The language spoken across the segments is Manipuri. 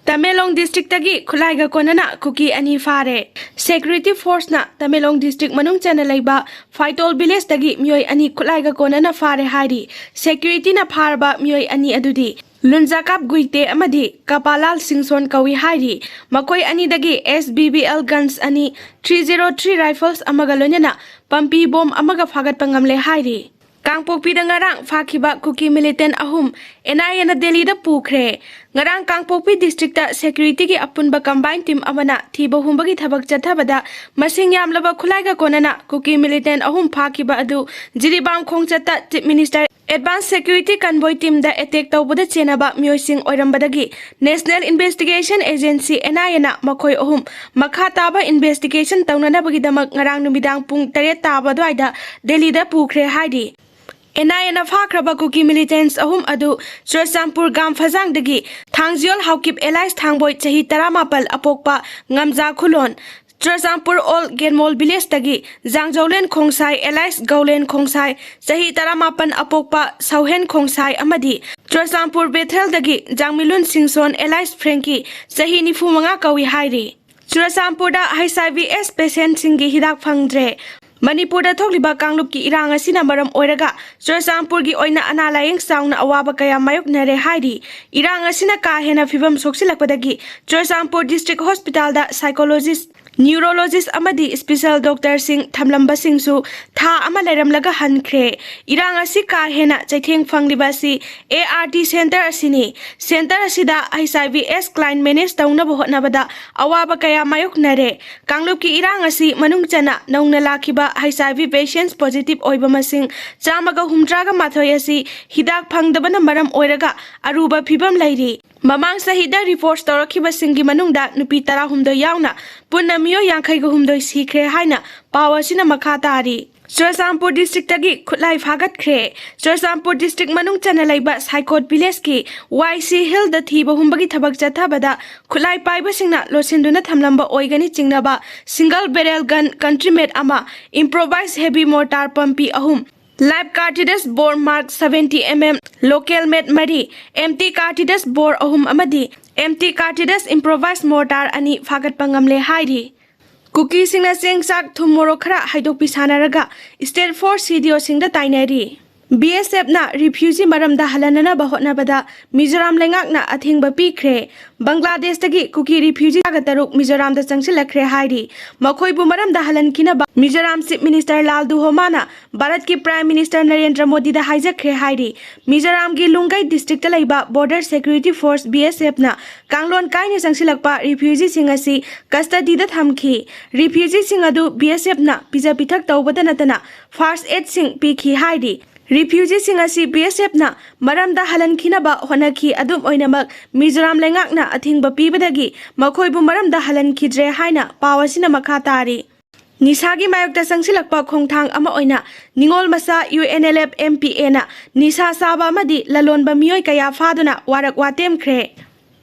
Tamelong district tagi khulaiga konana kuki ani fare. Security force na Tamelong district manung chana laiba Faitol village tagi mioi ani khulaiga konana fare hari. Security na pharba mioi ani adudi. Lunjakap guite amadi Kapalal Singson kawi hari. Makoi ani dagi SBBL guns ani 303 rifles amaga lonyana pampi bom amaga fagat pangamle hari. Kangpokpi da ngarang fakiba kuki militant ahum NIA na Delhi da pukre. Ngarang Kangpokpi district ta security ki apunba combined team amana thiba humbagi thabak chathabada masing yamlaba khulaiga konana kuki militant ahum fakiba adu jiribam khongchata chief minister advanced security convoy team da attack tawbada chenaba myoising oirambadagi National Investigation Agency NIA na makoi ahum makha taba investigation tawnanabagi damak ngarang numidang pung 3 taba dwaida Delhi da pukre haidi. NIA na fakraba kuki militants ahum adu Churchampur gam phajang dagi Thangjiol haukip allies thangboy chahi 18 apokpa ngamja khulon Churchampur all genmol village tagi Jangjaulen khongsai allies gaulen khongsai chahi 18 apokpa sauhen khongsai amadi Churchampur bethel dagi Jangmilun Singson allies Frankie chahi 95 kawi hairi Churchampur da HIV/AIDS patient singi hidak fngdre Manipur da thokliba kanglup ki irang asina maram oiraga Churchampur gi oina analaying sauna awaba kaya mayok nare haidi irang asina ka hena fibam soksilakpadagi Churchampur district hospital da psychologist neurologist amadi special doctor sing thamlamba singsu tha ama lairamlaga hankre irang asi ka hena chaitheng fangliba si ART center asini center asida HIV/AIDS client manage tauna bohotnabada awaba kaya mayok nare kanglup ki irang asi manung chana naungna lakiba HIV patients positive oiba masing chamaga humdraga mathoi asi hidak phangdabana maram oiraga aruba phibam lairi Mamang sahida reports tawrakhiba singi manungda nupi 12 yauna punna miyo 52 sikre haina pawasina makha tari Churchampur district tagi khutlai phagat khre Churchampur district manung chana laiba Saikot village ki YC hill da thiba humbagi thabak chathabada khutlai paiba singna losinduna thamlamba oigani chingnaba single barrel gun country made ama improvised heavy mortar pumpi ahum Live cartridge bore mark 70 mm local made mari empty cartridge bore ahum amadi empty cartridge improvised mortar ani fagat pangamle hairi kukising na singsak thumoro khara haidok pisanaraga state force CDO singda tainari BSF na refugee maramda halanana bahotna bada Mizoram lengak na athingba pikre Bangladesh tagi kuki refugee agataruk Mizoram da changsilakre hairi makhoi bu maramda halan kina Mizoram chief minister Laldu Homana Bharat ki prime minister Narendra Modi da hijakre hairi Mizoram gi Lungai district ta laiba border security force BSF na kanglon kaina changsilakpa refugee singasi custody da thamki refugee singadu BSF na pija pithak tawbada natana first aid sing pikhi hairi Refugee singasi BSF na maramda halan khinaba honaki adum oinamak Mizoram lengak na athingba pibadagi makhoi bu maramda halan khidre haina pawasina makha tari Nisagi mayokta sangsilakpa khongthang ama oina ningol masa UNLF MPA na nisa saba amadi lalonba mioi kaya faduna warak watem khre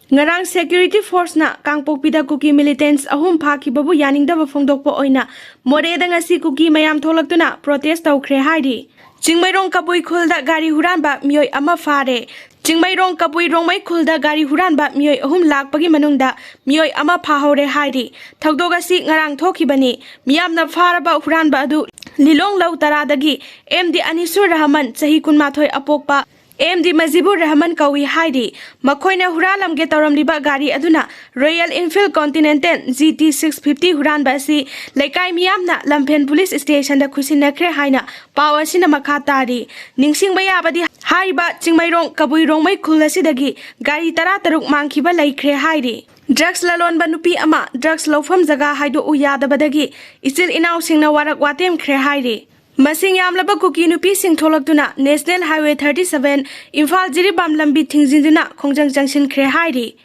Ngarang security force na Kangpokpida kuki militants ahum phakibabu yaningdaba phongdokpa oina moreda ngasi kuki mayam tholaktuna protest tawkhre haidi Chingmairong kapui khulda gari huranba mioi ama fare Chingmairong kapui rongmai khulda gari huranba mioi ahum lakpagi manungda mioi ama phahore hairi thakdogasi ngarang thokibani miyamna faraba huranba adu lilong lau taradagi MD Anisur Rahman chahi 18 apokpa MD Majibur Rahman kawi hairi makhoina huralamge tawramliba gari aduna Royal Enfield Continental GT 650 huranba si lekai miyamna Lamphen police station da khusinnakhre haina pawasina makha tari ningsingba yabadi haiba chingmairong kabui rongmai khulasidagi gari 13 mangkhiba laikhre hairi Drugs lalonba nupi ama drugs lofam jaga haido uyadabadagi isil inaw singna warak watem khre hairi Masing yamlaba kuki nupi sing tholaktuna National Highway 37 Imphal Jiribam lambi thingjinduna khongjang jangsin khre hairi